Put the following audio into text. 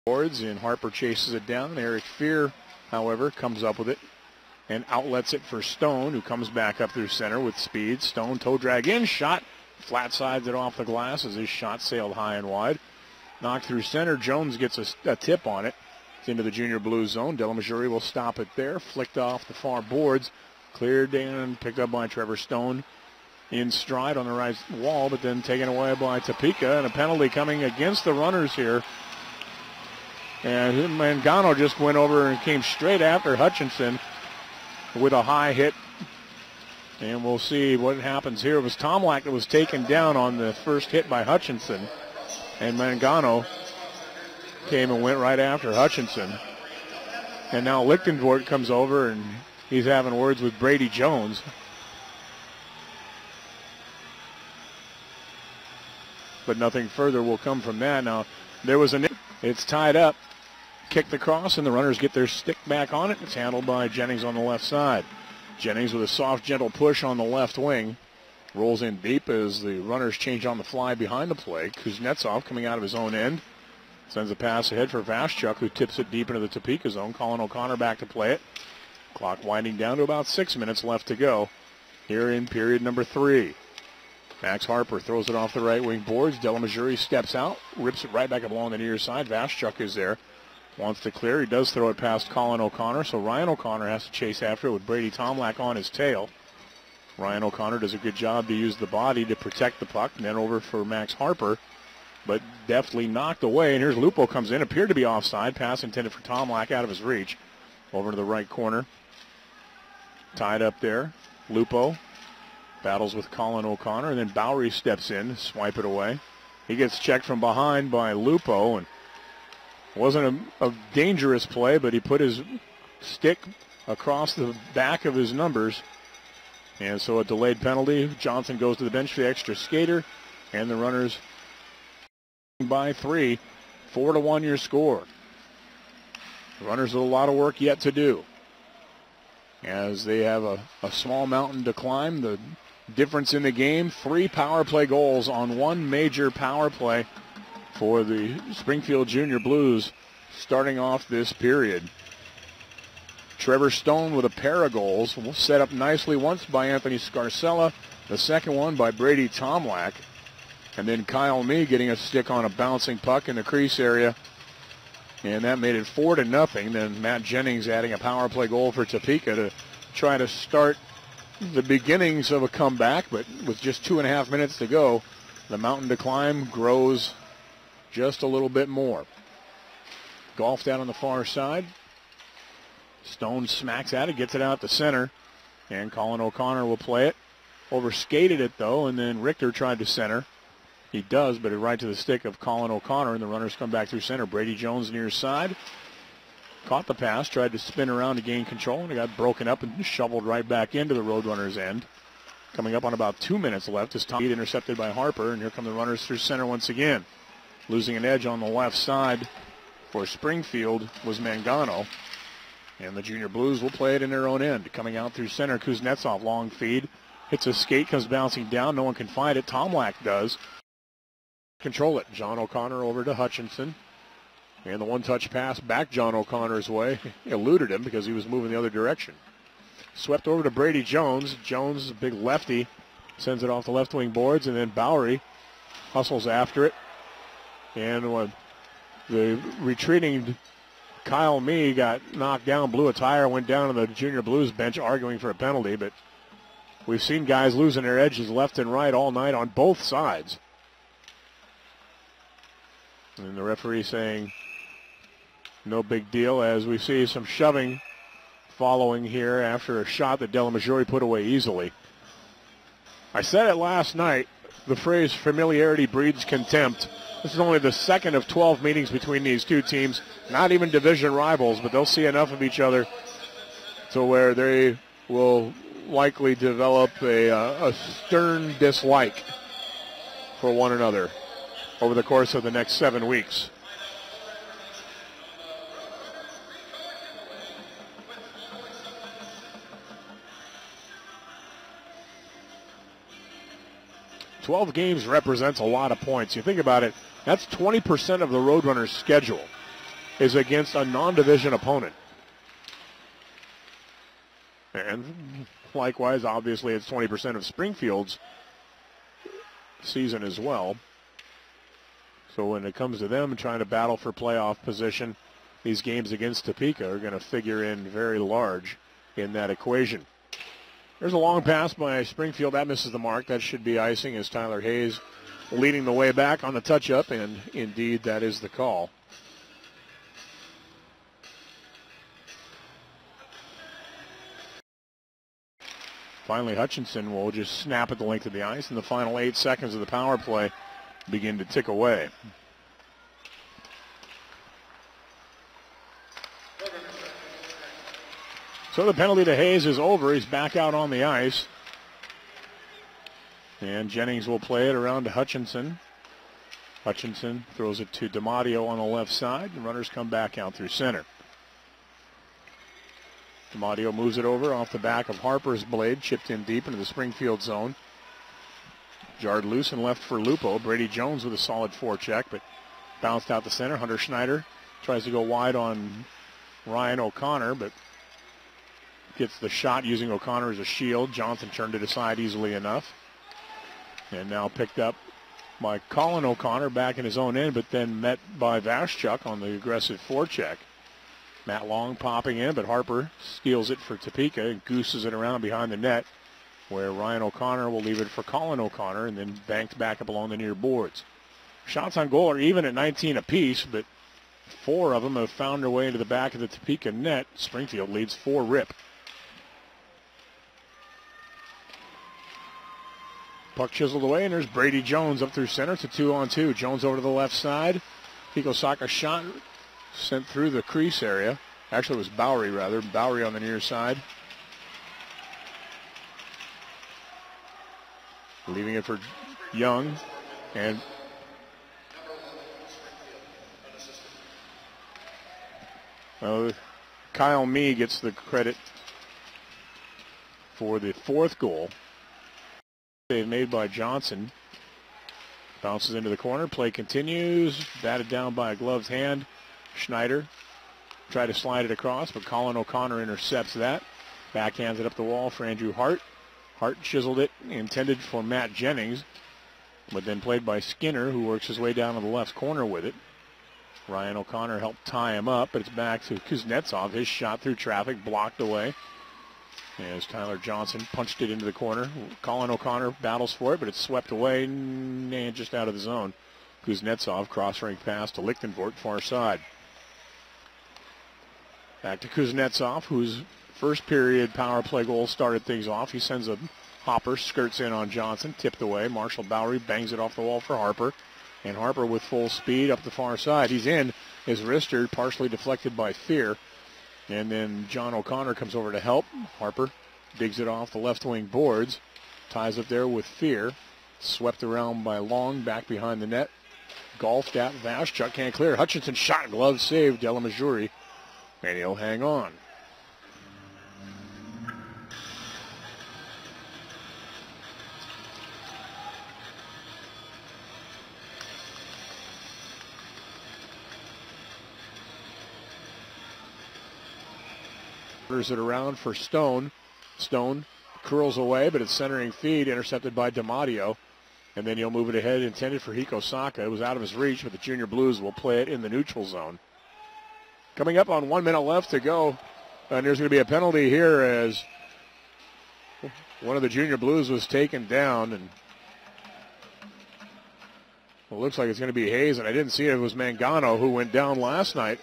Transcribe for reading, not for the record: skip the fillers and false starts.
boards, and Harper chases it down. Eric Fear, however, comes up with it and outlets it for Stone, who comes back up through center with speed. Stone toe drag in, shot, flat sides it off the glass as his shot sailed high and wide. Knocked through center. Jones gets a tip on it. It's into the Junior Blues zone. Delamajori will stop it there. Flicked off the far boards. Cleared and picked up by Trevor Stone in stride on the right wall, but then taken away by Topeka, and a penalty coming against the runners here. And Mangano just went over and came straight after Hutchinson with a high hit. And we'll see what happens here. It was Tomlak that was taken down on the first hit by Hutchinson. And Mangano came and went right after Hutchinson. And now Lichtenvoort comes over and he's having words with Brady Jones. But nothing further will come from that. Now, there was it's tied up. Kick the cross, and the runners get their stick back on it. It's handled by Jennings on the left side. Jennings with a soft, gentle push on the left wing. Rolls in deep as the runners change on the fly behind the play. Kuznetsov coming out of his own end. Sends a pass ahead for Vaschuk, who tips it deep into the Topeka zone. Colin O'Connor back to play it. Clock winding down to about 6 minutes left to go here in period number 3. Max Harper throws it off the right wing boards. Delamajori steps out, rips it right back up along the near side. Vaschuk is there. Wants to clear. He does throw it past Colin O'Connor, so Ryan O'Connor has to chase after it with Brady Tomlak on his tail. Ryan O'Connor does a good job to use the body to protect the puck, and then over for Max Harper, but deftly knocked away. And here's Lupo comes in, appeared to be offside. Pass intended for Tomlak out of his reach. Over to the right corner. Tied up there. Lupo battles with Colin O'Connor, and then Bowery steps in, swipe it away. He gets checked from behind by Lupo, and wasn't a dangerous play, but he put his stick across the back of his numbers. And so a delayed penalty. Johnson goes to the bench for the extra skater, and the runners by 3. 4-1 your score. The runners with a lot of work yet to do, as they have a small mountain to climb. The difference in the game, 3 power play goals on 1 major power play for the Springfield Junior Blues starting off this period. Trevor Stone with a pair of goals, set up nicely once by Anthony Scarcella, the second one by Brady Tomlak, and then Kyle Mee getting a stick on a bouncing puck in the crease area, and that made it 4-0. Then Matt Jennings adding a power play goal for Topeka to try to start the beginnings of a comeback, but with just 2.5 minutes to go, the mountain to climb grows just a little bit more. Golf down on the far side. Stone smacks at it, gets it out to center, and Colin O'Connor will play it. Overskated it, though, and then Richter tried to center. He does, but it right to the stick of Colin O'Connor, and the runners come back through center. Brady Jones near side. Caught the pass, tried to spin around to gain control, and it got broken up and shoveled right back into the Roadrunners' end. Coming up on about 2 minutes left as Tom intercepted by Harper, and here come the runners through center once again. Losing an edge on the left side for Springfield was Mangano. And the Junior Blues will play it in their own end. Coming out through center, Kuznetsov, long feed. Hits a skate, comes bouncing down. No one can find it. Tomlak does. Control it. John O'Connor over to Hutchinson. And the one-touch pass back John O'Connor's way. He eluded him because he was moving the other direction. Swept over to Brady Jones. Jones, a big lefty, sends it off the left wing boards. And then Bowery hustles after it. And the retreating Kyle Mee got knocked down, blew a tire, went down on the Junior Blues bench arguing for a penalty. But we've seen guys losing their edges left and right all night on both sides. And the referee saying no big deal, as we see some shoving following here after a shot that Delamajori put away easily. I said it last night, the phrase familiarity breeds contempt. This is only the second of 12 meetings between these two teams, not even division rivals, but they'll see enough of each other to where they will likely develop a stern dislike for one another over the course of the next 7 weeks. "12 games represents a lot of points. You think about it, that's 20% of the Roadrunners' schedule. is against a non-division opponent. And likewise, obviously, it's 20% of Springfield's season as well. So when it comes to them trying to battle for playoff position, these games against Topeka are going to figure in very large in that equation. There's a long pass by Springfield. That misses the mark. That should be icing as Tyler Hayes leading the way back on the touch-up, and indeed that is the call. Finally, Hutchinson will just snap at the length of the ice, and the final 8 seconds of the power play begin to tick away. So the penalty to Hayes is over. He's back out on the ice. And Jennings will play it around to Hutchinson. Hutchinson throws it to DiMatteo on the left side. The runners come back out through center. DiMatteo moves it over off the back of Harper's blade, chipped in deep into the Springfield zone. Jarred loose and left for Lupo. Brady Jones with a solid forecheck, but bounced out the center. Hunter Schneider tries to go wide on Ryan O'Connor, but gets the shot using O'Connor as a shield. Johnson turned it aside easily enough. And now picked up by Colin O'Connor back in his own end, but then met by Vaschuk on the aggressive forecheck. Matt Long popping in, but Harper steals it for Topeka and gooses it around behind the net, where Ryan O'Connor will leave it for Colin O'Connor and then banked back up along the near boards. Shots on goal are even at 19 apiece, but 4 of them have found their way into the back of the Topeka net. Springfield leads 4-rip. Puck chiseled away, and there's Brady Jones up through center. It's a 2-on-2. Jones over to the left side. Hikosaka shot sent through the crease area. Actually, it was Bowery, rather. Bowery on the near side. Leaving it for Young. And Kyle Mee gets the credit for the 4th goal. Save made by Johnson. Bounces into the corner. Play continues. Batted down by a gloved hand. Schneider tried to slide it across, but Colin O'Connor intercepts that. Backhands it up the wall for Andrew Hart. Hart chiseled it, intended for Matt Jennings, but then played by Skinner, who works his way down to the left corner with it. Ryan O'Connor helped tie him up, but it's back to Kuznetsov. His shot through traffic, blocked away. As Tyler Johnson punched it into the corner. Colin O'Connor battles for it, but it's swept away and just out of the zone. Kuznetsov cross-ring pass to Lichtenvoort, far side. Back to Kuznetsov, whose first period power play goal started things off. He sends a hopper, skirts in on Johnson, tipped away. Marshall Bowery bangs it off the wall for Harper. And Harper with full speed up the far side. He's in. His wrister partially deflected by Fear. And then John O'Connor comes over to help. Harper digs it off the left wing boards. Ties up there with Fear. Swept around by Long back behind the net. Golfed at Vaschuk. Can't clear. Hutchinson shot. Glove saved. Delamajuri. And he'll hang on. It around for Stone. Stone curls away, but it's centering feed, intercepted by DiMatteo. And then he'll move it ahead, intended for Hikosaka. It was out of his reach, but the Junior Blues will play it in the neutral zone. Coming up on 1 minute left to go. And there's going to be a penalty here as one of the Junior Blues was taken down. And it looks like it's going to be Hayes, and I didn't see it. It was Mangano who went down last night.